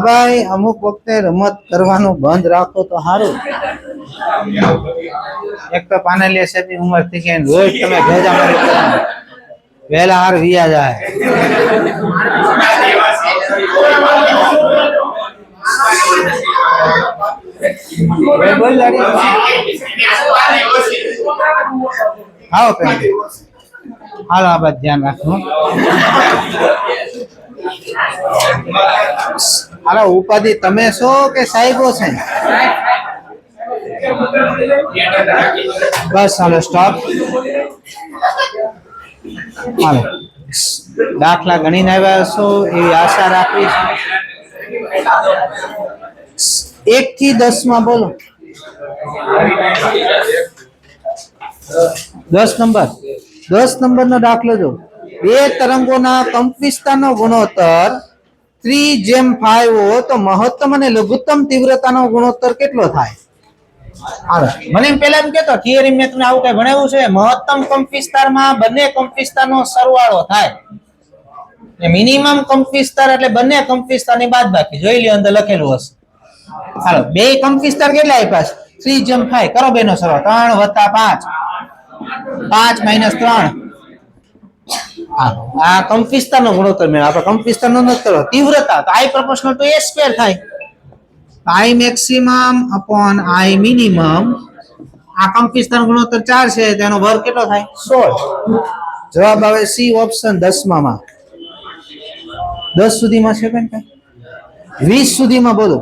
ભાઈ અમુક વખતે રમત કરવાનું બંધ રાખો તો સારું. એક તો પાનેલિયા સાહેબની ઉંમર થઈ ગઈ, રોજ તમે ભેજા મારી વહેલા હાર વિયા જાય. આવો હાલો આ બાદ ધ્યાન રાખવું. હાલો ઉપાધિ તમે છો કે સાહેબો છે? બસ હાલો સ્ટોપ. હાલો દાખલા ગણીને આવ્યા છો એવી આશા રાખવી. 1 થી 10 માં બોલો. 10 નંબર. 10 નંબરનો દાખલો જો. બે તરંગોના કંપવિસ્તારનો ગુણોત્તર 3:5 હોય તો મહત્તમ અને લઘુત્તમ તીવ્રતાનો ગુણોત્તર કેટલો થાય? હાલો મને પહેલા એમ કહેતો થિયરી મેં તમને આવું કઈ ભણાવ્યું છે? મહત્તમ કંપવિસ્તારમાં બંને કંપવિસ્તારનો સરવાળો થાય. મિનિમમ કંપવિસ્તાર એટલે બંને કંપવિસ્તારની બાદબાકી. જોઈ લ્યો અંદર લખેલું હશે. હાલો બે કંપવિસ્તાર કેટલા આપ્યા છે? 3:5 કરો બેનો સરવાળો. 3 + 5 5 - 3. આ કંપવિસ્તારનો ગુણોત્તર મેળવો. આપણે કંપવિસ્તારનો નથી કરો. તીવ્રતા તો I proportional to A square થાય. I maximum upon I minimum. આ કંપવિસ્તારનો ગુણોત્તર 4 છે, તેનો વર્ગ કેટલો થાય? 16. જવાબ આવે સી ઓપ્શન 10 માં. 10 સુધીમાં છે બેન કઈ? 20 સુધીમાં બોલો.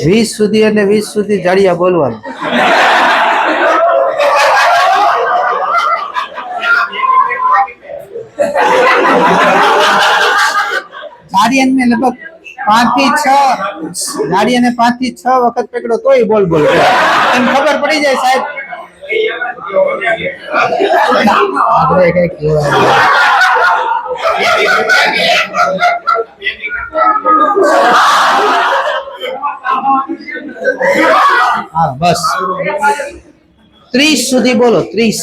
20 સુધી એટલે 20 સુધી જાડિયા બોલવાનું. જાડિયાને લગભગ 5 થી 6 જાડિયાને 5 થી 6 વખત પકડો તોય બોલ બોલ એમ ખબર પડી જાય સાહેબ. આપણે કઈ કહેવાય હા બસ 30 સુધી બોલો. 30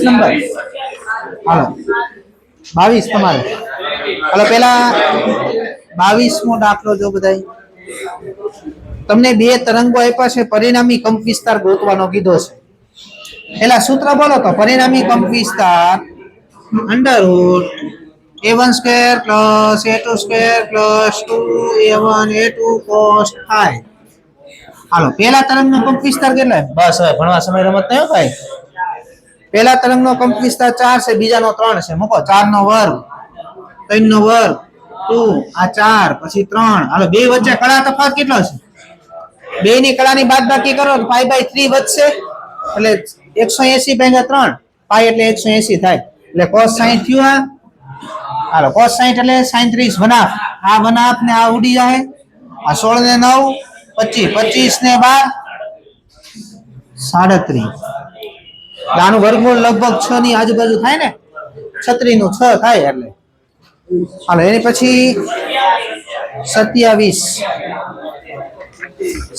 નંબર. હાલો 22 તમારે. હાલો પેલા 22મો દાખલો જો બધાય. તમને બે તરંગો આપ્યા છે, પરિણામી કંપવિસ્તાર ગોતવાનો કીધો છે. એલા સૂત્ર બોલો તો. પરિણામી કંપવિસ્તાર √A1² + A2² + 2A1 A2 cos થાય. હાલો પહેલા તરંગનો કંપવિસ્તાર કેટલો? બસ હવે ભણવા સમય રમત નયો ભાઈ. પહેલા તરંગનો કંપવિસ્તાર 4 છે, બીજાનો 3 છે. મૂકો 4 નો વર્ગ 3 નો વર્ગ 2 આ 4 પછી 3. હાલો બે વચ્ચે કળા તફાવત કેટલો છે? બે ની કળાની બાદબાકી કરો તો π/3 વધશે એટલે 180/3 પાઈ એટલે 180 થાય. એટલે cos 60 થયું. આ હાલો cos 60 એટલે sin 30 1/2. આ 1/2 ને આ ઉડી જાય. આ 16 ને 9 25 25 ને 12 37. આનું વર્ગમૂળ લગભગ 6 ની આજુબાજુ થાય ને. 36 નું 6 થાય એટલે. હાલો એની પછી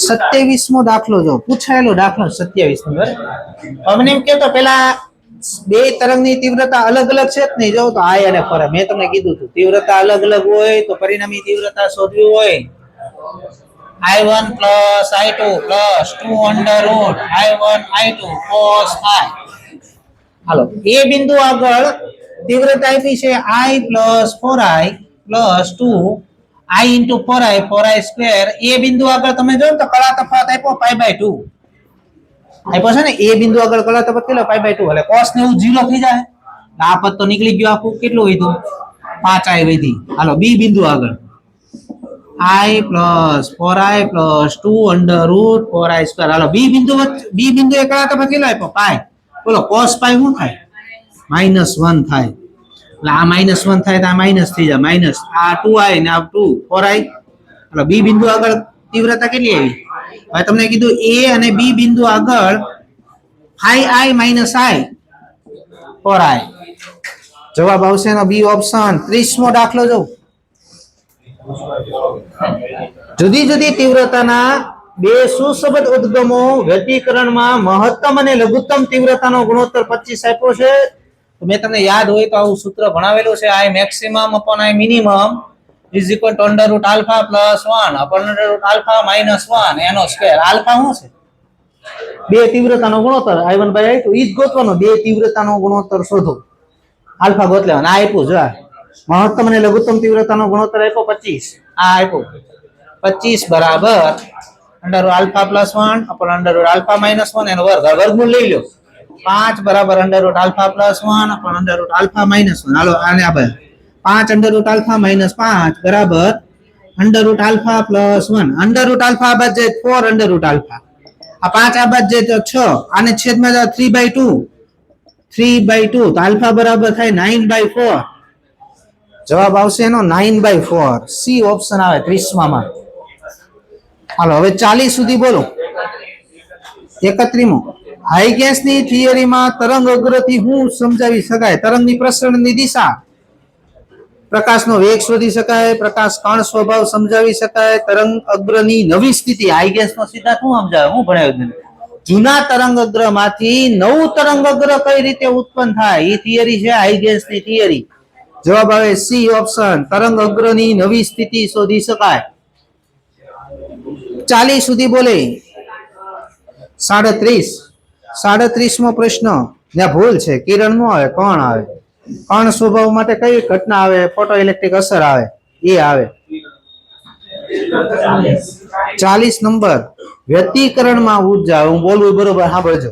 27મો દાખલો જો. પૂછાયેલો દાખલો 27 નંબર. અમને એમ કેતો પેલા બે તરંગની તીવ્રતા અલગ અલગ છે જ નહીં. જો તો I અને ફરે મેં તમને કીધું હતું તીવ્રતા અલગ અલગ હોય તો પરિણામી તીવ્રતા શોધવી હોય I1 + I2 + 2√I1 I2 cos થાય. હાલો એ બિંદુ આગળ તીવ્રતા આપી છે I + 4I + 2 I × 4I 4I². એ બિંદુ આગળ તમે જો તો કળા તફાવત આપ્યો π/2 આપ્યો છે ને. એ બિંદુ આગળ કળા તફાવત કેટલો? π/2. એટલે cos ને 0 થઈ જાય. આ પદ તો નીકળી ગયો. આખું કેટલું વધ્યું? 5I વધી. હાલો બી બિંદુ આગળ i plus 4i plus 2 under root 4i square. હાલો બી બિંદુ બી બિંદુ એ કયા તફાવત કેટલો આપ્યો પાઈ. બોલો cos પાઈ શું થાય -1 થાય. એટલે આ -1 થાય તો આ માઇનસ થઈ જાય માઇનસ આ 2i ને આ 2 4i. હાલો બી બિંદુ આગળ તીવ્રતા કેટલી આવી. હવે તમને કીધું એ અને બી બિંદુ આગળ i માઇનસ i 4i. જવાબ આવશે એનો બી ઓપ્શન. 30મો દાખલો જો. જુદી જુદી તીવ્રતાના બે સુસબદ્ધ ઉદ્ગમો વ્યતિકરણમાં મહત્તમ અને લઘુત્તમ તીવ્રતાનો ગુણોત્તર 25 આપ્યો છે. મેં તમને યાદ હોય તો આવું સૂત્ર ભણાવેલું છે i maximum upon i minimum is equal to under root alpha plus 1 upon under root alpha minus 1 એનો સ્ક્વેર. આલ્ફા શું છે બે તીવ્રતાનો ગુણોત્તર i1 બાય i2 ઈ જ ગોતવાનો. બે તીવ્રતાનો ગુણોત્તર શોધો આલ્ફા ગોત લેવાનો. આ આપ્યું જો મહત્તમ અને લઘુત્તમ તીવ્રતાનો ગુણોત્તર આપ્યો 25. આ આપ્યો 25 બરાબર under root alpha plus 1 upon under root alpha minus 1 એનો વર્ગ. વર્ગમૂળ લઈ લો. 5 બરાબર under root alpha plus 1 upon under root alpha minus 1. હાલો આને આ 5 અંડર રૂટ આલ્ફા માઇનસ 5 બરાબર under root alpha plus 1. Under root alpha આ બાદ જાય 4 અંડર રૂટ આલ્ફા. આ 5 આ બાદ જાય તો 6. આને છેદમાં જાય 3/2 3/2 તો આલ્ફા બરાબર થાય 9/4. જવાબ આવશે એનો 9/4. સી ઓપ્શન આવે 30માં. હાલો હવે 40 સુધી બોલો. 31મો હાઇગેન્સની થિયરીમાં તરંગ અગ્રથી શું સમજાવી શકાય. તરંગની પ્રસરણની દિશા, પ્રકાશનો વેગ શોધી શકાય, પ્રકાશ કણ સ્વભાવ સમજાવી શકાય, તરંગ અગ્રની નવી સ્થિતિ. હાઇગેન્સનો સિદ્ધાંત શું સમજાવે હું ભણાવ્યું. જૂના તરંગ અગ્રમાંથી નવું તરંગ અગ્ર કઈ રીતે ઉત્પન્ન થાય એ થિયરી છે હાઇગેન્સની થિયરી. જવાબ આવે સી ઓપ્શન. તરંગ અગ્રની નવી સ્થિતિ શોધી શકાય. 40 સુધી બોલે. 37મો પ્રશ્ન. ત્યાં ભૂલ છે. કિરણ નો આવે કણ આવે. કણ સ્વભાવ માટે કઈ ઘટના આવે. ફોટો ઇલેક્ટ્રિક અસર આવે એ આવે. 40 નંબર વ્યતિકરણમાં ઉર્જા. હું બોલવું બરોબર સાંભળજો.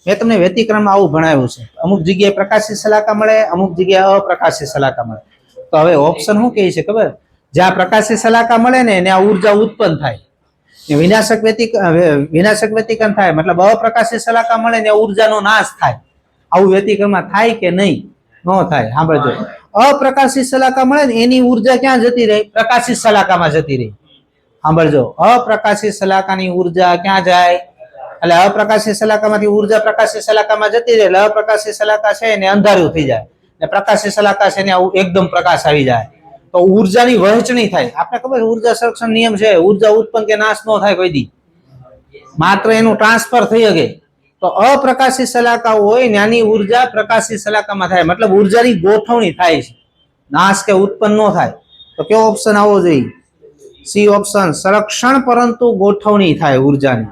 મેં તમને વ્યતિકરણમાં આવું ભણાવ્યું છે. અમુક જગ્યાએ પ્રકાશી શલાકા મળે, અમુક જગ્યાએ અપ્રકાશી શલાકા મળે. તો હવે ઓપ્શન શું કહે છે ખબર. જ્યાં પ્રકાશી શલાકા મળે ને ત્યાં ઉર્જા ઉત્પન્ન થાય. વિનાશક વ્યતિકરણ થાય મતલબ અપ્રકાશી શલાકા મળે ને ઉર્જાનો નાશ થાય. આવું વ્યતિકરણમાં થાય કે નહીં? ન થાય. સાંભળજો. અપ્રકાશી શલાકા મળે ને એની ઉર્જા ક્યાં જતી રહી? પ્રકાશી શલાકામાં જતી રહી. સાંભળજો. અપ્રકાશી શલાકાની ઉર્જા ક્યાં જાય? એટલે અપ્રકાશી શલાકામાંથી ઉર્જા પ્રકાશી શલાકામાં જતી રહે. એટલે અપ્રકાશી શલાકા છે ને અંધારું થઈ જાય ને પ્રકાશી શલાકા છે ને એકદમ પ્રકાશ આવી જાય. તો ઉર્જાની વહેંચણી થાય. આપણે ખબર ઉર્જા સંરક્ષણ નિયમ છે. ઉર્જા ઉત્પન્ન કે નાશ ન થાય કોઈ દી, માત્ર એનું ટ્રાન્સફર થઈ શકે. તો અપ્રકાશી શલાકા હોય નાની ઉર્જા પ્રકાશી શલાકામાં થાય. મતલબ ઉર્જાની ગોઠવણી થાય છે, નાશ કે ઉત્પન્ન ન થાય. તો કયો ઓપ્શન આવવો જોઈએ? C option. સંરક્ષણ પરંતુ ગોઠવણી થાય ઉર્જાની.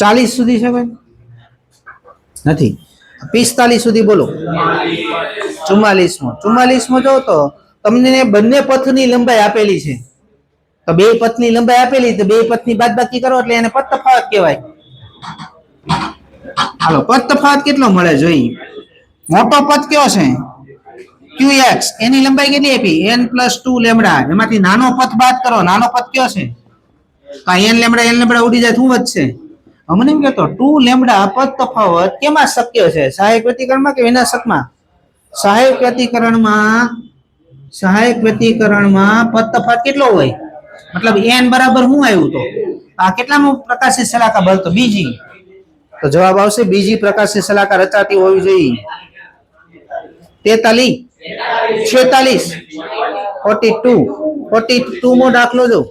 40 સુધી છે ભાઈ? નથી. 45 સુધી બોલો. 44મો જો તો તમને બંને પથની લંબાઈ આપેલી છે. તો બે પથની લંબાઈ આપેલી તો બે પથની બાદબાકી કરો એટલે એને પથ તફાવત કહેવાય. હાલો પથ તફાવત કેટલો મળે જોઈએ. મોટો પથ કયો છે? qx. એની લંબાઈ કેટલી આપી? n+2 lambda. એમાંથી નાનો પથ બાદ કરો. નાનો પથ કયો છે? તો n લેમ્ડા ઉડી જાય. શું વધશે? અમને એમ કહેતો 2 લેમ્ડા પદ તફાવત કેમાં શક્ય છે? સહાયક વ્યતિકરણમાં કે વિનાશકમાં? સહાયક વ્યતિકરણમાં પદ તફાવત કેટલો હોય? મતલબ n બરાબર શું આવ્યું? તો આ કેટલામાં પ્રકાશી શલાકા બનતો? બીજી. તો જવાબ આવશે બીજી પ્રકાશી શલાકા રચાતી હોવી જોઈએ. 43 42મો દાખલો જો.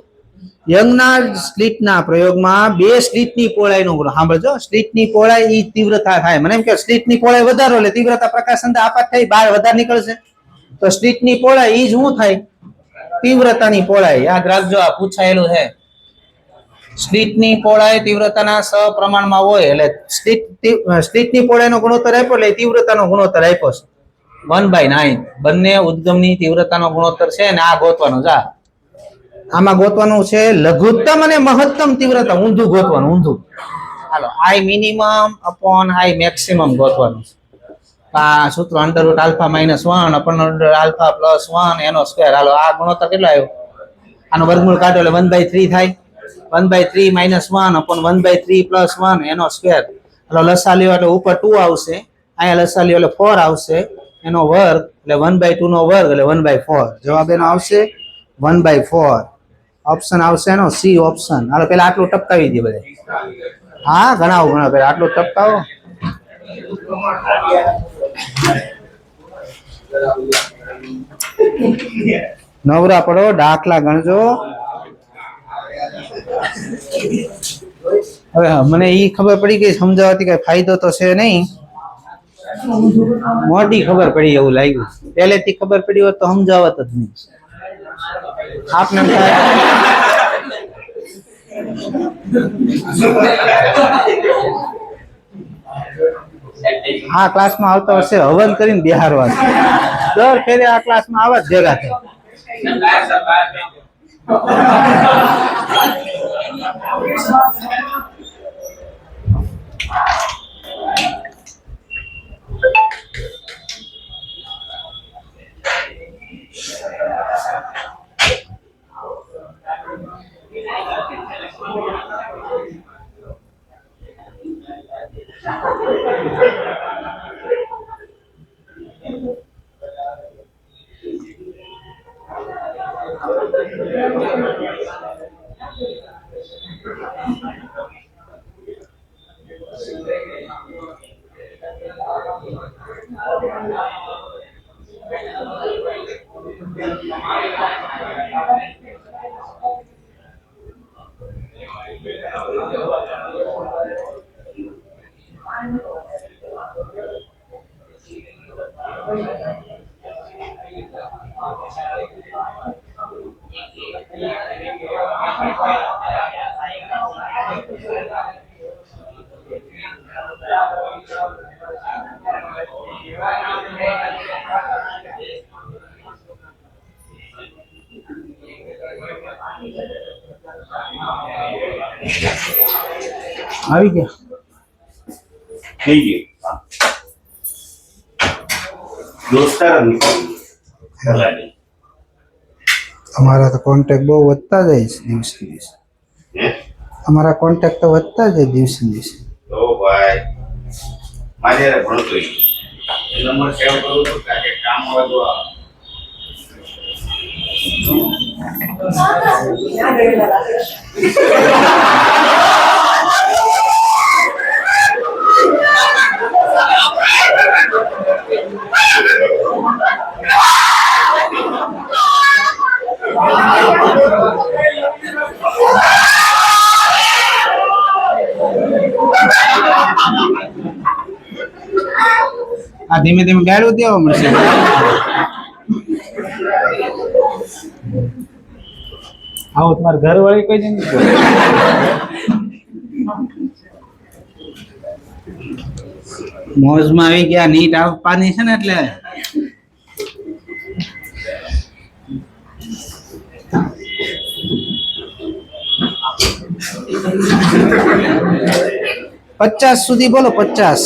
યંગના સ્લિટના પ્રયોગમાં બે સ્લિટની પહોળાઈનો ગુણો. સાંભળજો. સ્લિટની પહોળાઈ ઈ તીવ્રતા થાય. મને એમ કે સ્લિટની પહોળાઈ વધારો એટલે તીવ્રતા પ્રકાશ અંદર આપાત થઈ બહાર વધારે નીકળશે. તો સ્લિટની પહોળાઈ ઈ જ શું થાય? તીવ્રતાની પહોળાઈ. યાદ રાખજો, આ પૂછાયેલું છે. સ્લિટની પહોળાઈ તીવ્રતાના સપ્રમાણમાં હોય એટલે સ્લિટની પહોળાઈનો ગુણોત્તર આપ્યો એટલે તીવ્રતાનો ગુણોત્તર આપ્યો છે 1/9. બંને ઉદ્ગમની તીવ્રતાનો ગુણોત્તર છે ને આ ગોતવાનો. જા આમાં ગોતવાનું છે લઘુત્તમ અને મહત્તમ તીવ્રતા. ઊંધું ગોતવાનું, ઊંધું. હાલો i minimum upon i maximum ગોતવાનું. આ સૂત્ર under root alpha -1 upon under alpha +1 એનો સ્ક્વેર. હાલો આ ગુણોત્તર કેટલો આવ્યો? આનો વર્ગમૂળ કાઢો એટલે 1/3 થાય. 1/3 -1 upon 1/3 + 1 એનો સ્ક્વેર. એટલે લસા લ્યો એટલે ઉપર 2 આવશે, અહીંયા લસા લ્યો એટલે 4 આવશે, એનો વર્ગ એટલે 1/2 નો વર્ગ એટલે 1/4. જવાબ એનો આવશે 1/4. ઓપ્શન આવશે એનો સી ઓપ્શન. હાલો પેલા આટલું ટપકાવી દે બધે. હા ઘણા પેલા આટલું ટપકાવો. નવરા પડો, દાખલા ગણજો. હવે મને ઈ ખબર પડી ગઈ સમજાવતી કઈ ફાયદો તો છે નહીં, મોટી ખબર પડી એવું લાગ્યું. પહેલેથી ખબર પડી હોત તો સમજાવત જ નહીં. આપને આ ક્લાસમાં આવતા વર્ષે હવન કરીને બિહારવા દર ફેરે આ ક્લાસમાં આવા જ ભેગા થાય. આવી ગયા થઈ ગયું દોસ્તાર અમારા તો કોન્ટેક્ટ બહુ વધતા જાય છે દિવસે દિવસે. અમારા કોન્ટેક્ટ તો વધતા જાય દિવસે દિવસે. તો ભાઈ મારે ભણતો નંબર સેવ કરું તો કે કામ આવે તો આ ધીમે ધીમે ગાળું દેવા મળશે. આવો તમારા ઘર વાળી કોઈ નહીં મોજમાં આવી ગયા. નીટ આપવાની છે ને એટલે પચાસ સુધી બોલો. 50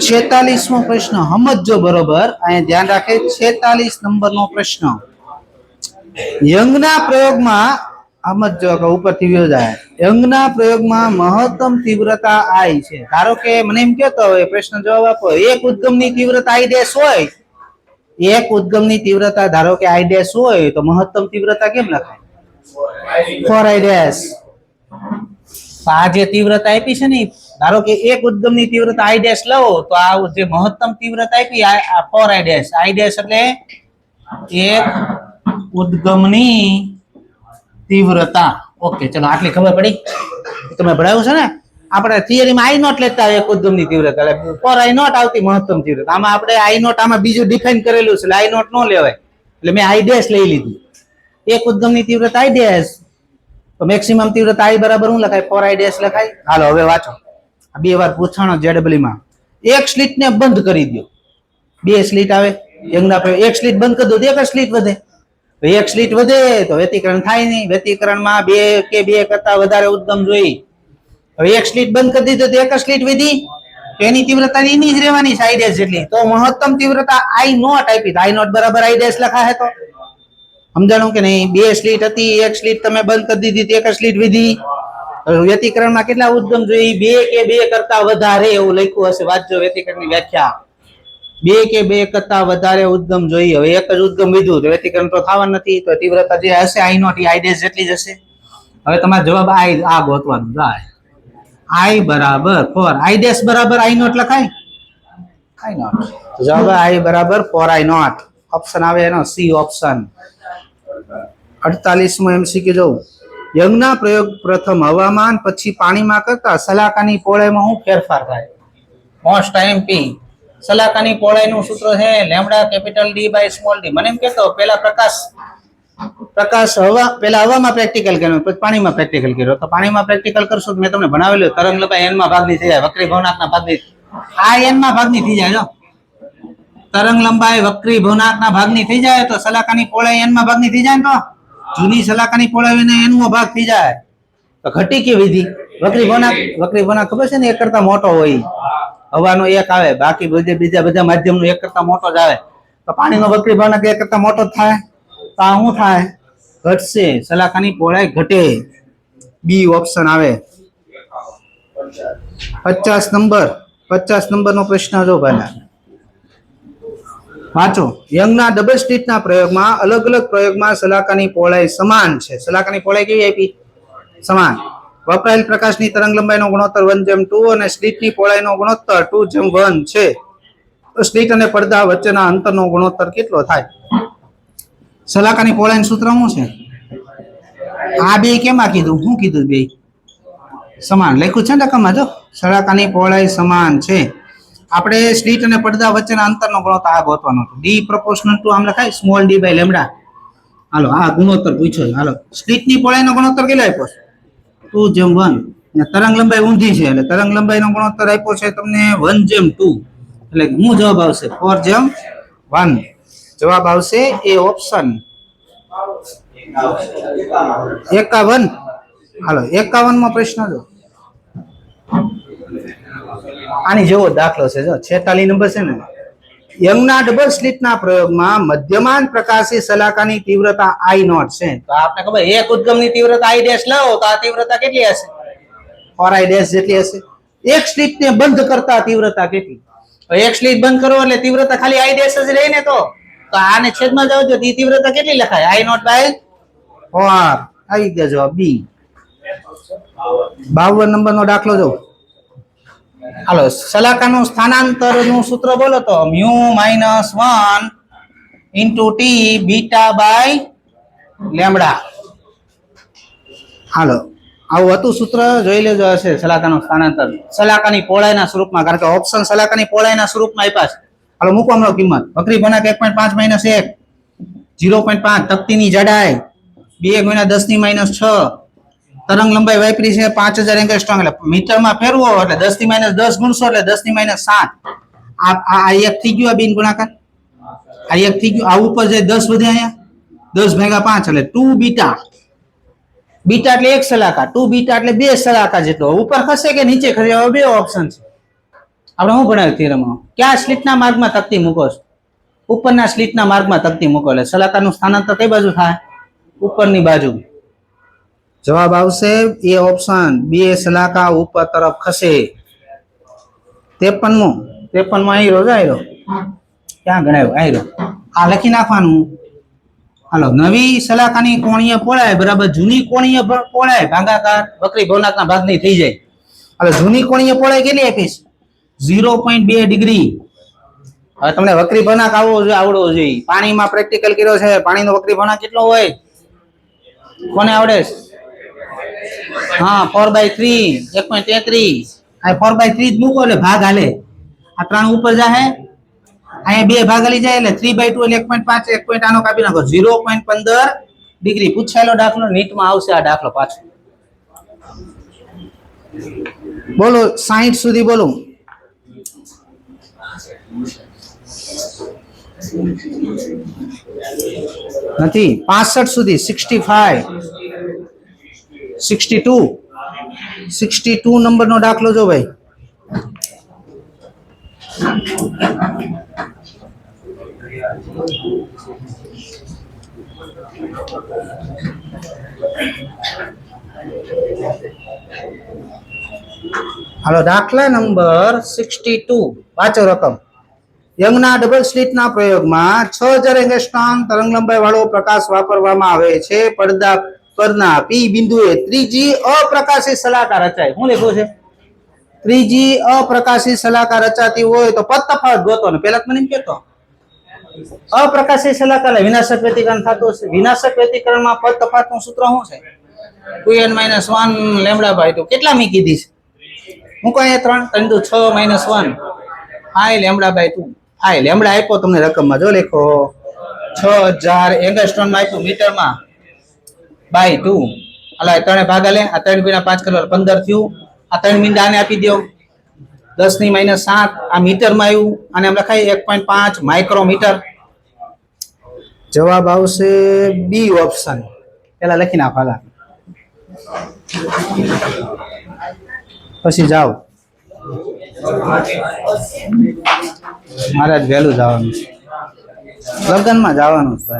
46મો પ્રશ્ન સમજો બરોબર. અહીંયા ધ્યાન રાખે 46 નંબરનો પ્રશ્ન. યંગના પ્રયોગમાં સમજો કે ઉપરથી વ્યુ જાય. યંગના પ્રયોગમાં મહત્તમ તીવ્રતા I છે. ધારો કે મને એમ કહેતો હોય પ્રશ્ન જવાબ આપો. એક ઉદ્ગમની તીવ્રતા I ડેશ હોય, એક ઉદ્ગમની તીવ્રતા ધારો કે I ડેશ હોય તો મહત્તમ તીવ્રતા કેમ લખાય? 4I dash. આ જે તીવ્રતા આપી છે ને, ધારો કે એક ઉદ્ગમની તીવ્રતા I ડેશ લો તો આ જે મહત્તમ તીવ્રતા આપી આ 4I ડેશ. I ડેશ એટલે એક ઉદ્ગમની તીવ્રતા. ઓકે ચલો આટલી ખબર પડી. તમે ભણાવ્યું છે ને આપણે થિયરીમાં I નોટ લેતા એક ઉદ્ગમની તીવ્રતા એટલે 4I નોટ આવતી મહત્તમ તીવ્રતા. આમાં આપણે I નોટ આમાં બીજું ડિફાઇન કરેલું છે એટલે I નોટ નો લેવાય એટલે મેં I ડેશ લઈ લીધું. એક ઉદ્ગમની તીવ્રતા I ડેશ તો મેક્સિમમ તીવ્રતા I બરાબર શું લખાય? 4I ડેશ લખાય. હાલો હવે વાંચો. બે વાર પૂછાણો ZW માં. એક સ્લિટને બંધ કરી દો. બે સ્લિટ આવે યંગના પ્રયોગ. એક સ્લિટ બંધ કરી દો તો એક સ્લિટ વધે. એક સ્લિટ વધે તો વ્યતિકરણ થાય નહીં. વ્યતિકરણમાં બે કે બે કરતા વધારે ઉદ્ગમ જોઈ. હવે એક સ્લિટ બંધ કરી દીધો તો એક સ્લિટ વધી. તો એની તીવ્રતા એની જ રહેવાની છે આઈ ડેશ જેટલી. તો મહત્તમ તીવ્રતા આઈ નોટ આપી, આઈ નોટ બરાબર આઈ ડેશ લખાય. તો સમજાણું કે નહીં? 2 સ્લીટ હતી, 1 સ્લીટ તમે બંધ કરી દીધી, 1 સ્લીટ વિધી. વ્યતિકરણમાં કેટલા ઉદ્ગમ જોઈએ? 2 કે 2 કરતા વધારે એવું લખ્યું હશે. વાંચજો વ્યતિકરણની વ્યાખ્યા. 2 કે 2 કરતા વધારે ઉદ્ગમ જોઈએ. હવે એક જ ઉદ્ગમ વિધું તો વ્યતિકરણ તો થવાનું નથી. તો તીવ્રતા જે હશે આઈ નોટ આઈ ડેશ જેટલી જ હશે. હવે તમારો જવાબ આઈ આ ગોતવાનું જાય. આઈ બરાબર 4, આઈ ડેશ બરાબર આઈ નોટ લખાય. આઈ નોટ જવાબ આઈ બરાબર 4 આઈ નોટ. ઓપ્શન આવે એનો સી ઓપ્શન. 48મો એમસીક્યુ જોઉં. યંગના પ્રયોગ પ્રથમ હવામાન પછી પાણીમાં કરતા સલાકાની પહોળાઈમાં શું ફેરફાર થાય? Most IMP. સલાકાની પહોળાઈનું સૂત્ર છે lambda capital D by small D. મને એમ કહેતો પેલા પ્રકાશ હવામાં પ્રેક્ટિકલ કર્યો, પછી પાણીમાં પ્રેક્ટિકલ કર્યો. તો પાણીમાં પ્રેક્ટિકલ કરશો તો મેં તમને ભણાવેલું તરંગ લંબાઈ n માં ભાગની થઈ જાય, વક્રી ભવનાકના ભાગની. આ n માં ભાગની થઈ જાય. જો તરંગ લંબાઈ વક્રી ભવનાકના ભાગની થઈ જાય તો સલાકાની પહોળાઈ n માં ભાગની થઈ જાય. તો જૂની સલાકાની પહોળાઈ n માં ભાગ થઈ જાય તો ઘટી કે વિધિ વક્રી ભવનાક ખબર છે ને 1 કરતા મોટો હોય. હવાનો 1 આવે, બાકી બીજા બધા માધ્યમનો 1 કરતા મોટો જ આવે. તો પાણીનો વક્રી ભવનાક 1 કરતા મોટો જ થાય. તો આ શું થાય? ઘટશે. સલાકાની પહોળાઈ ઘટે. બી ઓપ્શન આવે. 50 નંબરનો પ્રશ્ન જો ભાઈ વાંચો. યંગના ડબલ સ્લિટના પ્રયોગમાં અલગ અલગ પ્રયોગમાં સલાકાની પહોળાઈ સમાન છે. સલાકાની પહોળાઈ કેવી આપી? સમાન. વપરાયેલ પ્રકાશની તરંગ લંબાઈનો ગુણોત્તર 1:2 અને સ્લિટની પહોળાઈનો ગુણોત્તર 2:1 છે. તો સ્લિટ અને પડદા વચ્ચેના અંતરનો ગુણોત્તર કેટલો થાય? સલાકાની પહોળાઈનું સૂત્ર શું છે? આ બે કેમાં કીધું? શું કીધું? બે સમાન લખ્યું છે ને રકમમાં. જો સલાકાની પહોળાઈ સમાન છે. આપણે સ્લિટ અને પડદા વચ્ચેના અંતરનો ગુણોત્તર આ ગોતવાનો હતો. ડી પ્રોપોર્શનલ ટુ આમ લખાય સ્મોલ ડી બાય લેમ્બડા. હાલો આ ગુણોત્તર પૂછ્યો. હાલો સ્લિટની પહોળાઈનો ગુણોત્તર કેટલો આપ્યો? 2:1. તરંગ લંબાઈ ઊંધી છે એટલે તરંગ લંબાઈનો ગુણોત્તર આપ્યો છે તમને 1:2. એટલે શું જવાબ આવશે? 4:1. જવાબ આવશે એ ઓપ્શન 51. હાલો 51મો પ્રશ્ન જો. આની જેવો દાખલો છે. જો 46 નંબર છે ને. યંગના ડબલ સ્લિટના પ્રયોગમાં મધ્યમાન પ્રકાશી સલાકાની તીવ્રતા આઈ નોટ છે. તો આપણે ખબર એક ઉદ્ગમની તીવ્રતા આઈ ડેશ લાવો તો આ તીવ્રતા કેટલી હશે? 4 આઈ ડેશ જેટલી હશે. એક સ્લિટને બંધ કરતા તીવ્રતા કેટલી? એક સ્લિટ બંધ કરો એટલે તીવ્રતા ખાલી આઈ ડેશ જ રહે ને. તો આને છેદમાં જાવ તો તીવ્રતા કેટલી લખાય? I naught by 4. આવી ગયો જવાબ બી. 52 નંબરનો દાખલો જો. હાલો સલાકાનું સ્થાનાંતરનું સૂત્ર બોલો તો μ-1 * t બીટા બાય લેમ્બડા. હાલો આવું હતું સૂત્ર, જોઈ લેજો. હશે સલાકાનું સ્થાનાંતર સલાકાની પહોળાઈના સ્વરૂપમાં, કારણ કે ઓપ્શન સલાકાની પહોળાઈના સ્વરૂપમાં આપ્યા છે. હાલો મૂકો હમણાં કિંમત. વક્રી ભવનાક 1.5 - 1 0.5. તકતીની જાડાઈ 2 × 10⁻⁶. તરંગ લંબાઈ વાપરી છે 5000 એંગસ્ટ્રોમ. એટલે મીટરમાં ફેરવો એટલે 10⁻10 ગુણશો એટલે 10⁻7. આ એક થઈ ગયું. આ બિન ગુણાકાર આ એક થઈ ગયું. આ ઉપર જે 10 વધે અહીંયા 10/5 એટલે 2 બીટા. બીટા એટલે 1 સલાકા, 2 બીટા એટલે 2 સલાકા જેટલો. ઉપર ખસે કે નીચે ખસે? હવે બે ઓપ્શન છે. આપણે શું ભણાવ્યું થિયરમમાં? ક્યાં સ્લિટના માર્ગમાં તકતી મૂકો છો? ઉપરના સ્લિટના માર્ગમાં તકતી મૂકો એટલે સલાકાનું સ્થાનાંતર કઈ બાજુ થાય? ઉપરની બાજુ. જવાબ આવશે એ ઓપ્શન. 2 સલાકા ઉપર તરફ ખસે. 53માં આયરો જાય. ક્યાં ગણાયો? આયરો. આ લખી નાખવાનું. હાલો નવી સલાકાની કોણીય પહોળાઈ બરાબર જૂની કોણીય પહોળાઈ ભાગાકાર વક્રી ભવનાકના ભાગની થઈ જાય. હવે જૂની કોણીય પહોળાઈ કેટલી આપીશ? 0.2 ડિગ્રી. હવે તમને વક્રી ભવનાક આવડવો જોઈએ. પાણીમાં પ્રેક્ટિકલ કર્યો છે. પાણીનો વક્રી ભવનાક કેટલો હોય? કોને આવડે? હા 4/3 1.33. આ 4/3 જ મૂકો એટલે ભાગ હાલે. આ 3 ઉપર જાહે, અહીંયા 2 ભાગ હાલી જાય એટલે 3/2 એટલે 1.5. 1 પોઈન્ટ આનો કાપી નાખો 0.15 ડિગ્રી. પૂછાયેલો દાખલો નીટમાં આવશે. આ દાખલો પાછો બોલો 60 સુધી બોલો. નથી 65 સુધી. 65 62 નંબરનો દાખલો જો ભાઈ. હાલો દાખલા નંબર 62 વાંચો રકમ યંગના ડબલ સ્લિટના પ્રયોગમાં 6000 એંગસ્ટ્રોમ તરંગલંબાઈ વાળો પ્રકાશ વાપરવામાં આવે છે. પડદા પરના પી બિંદુએ ત્રીજી અપ્રકાશી સલાહકાર રચાય. શું લખ્યું છે? ત્રીજી અપ્રકાશી સલાહકાર રચાતી હોય તો પદ તફાવત ગોતો. ને પહેલા મને એમ કહેતો અપ્રકાશી સલાહકાર વિનાશક વ્યતિકરણ થતું હશે. વિનાશક વ્યતિકરણમાં પદ તફાવતનું સૂત્ર શું છે? 2n - 1 λ/2. કેટલા મી કીધી છે? મૂકો અહીંયા 3 3 6 - 1 5 λ/2. 5 લેમ્બડા આપ્યો તમને રકમમાં. જો લખો 6000 એંગસ્ટ્રોમ આપ્યું મીટરમાં બાય 2. અલા 3 ભાગા લે. આ 3 × 5 કરો 15 થયું. આ 3 મીંડા આને આપી દો 10 ની -7. આ મીટરમાં આવ્યું અને એમ લખાય 1.5 માઇક્રોમીટર. જવાબ આવશે બી ઓપ્શન. પેલા લખી નાખો. હાલા પછી જાઓ. મારે આજ વહેલું જવાનું છે. લગ્નમાં જવાનું છે.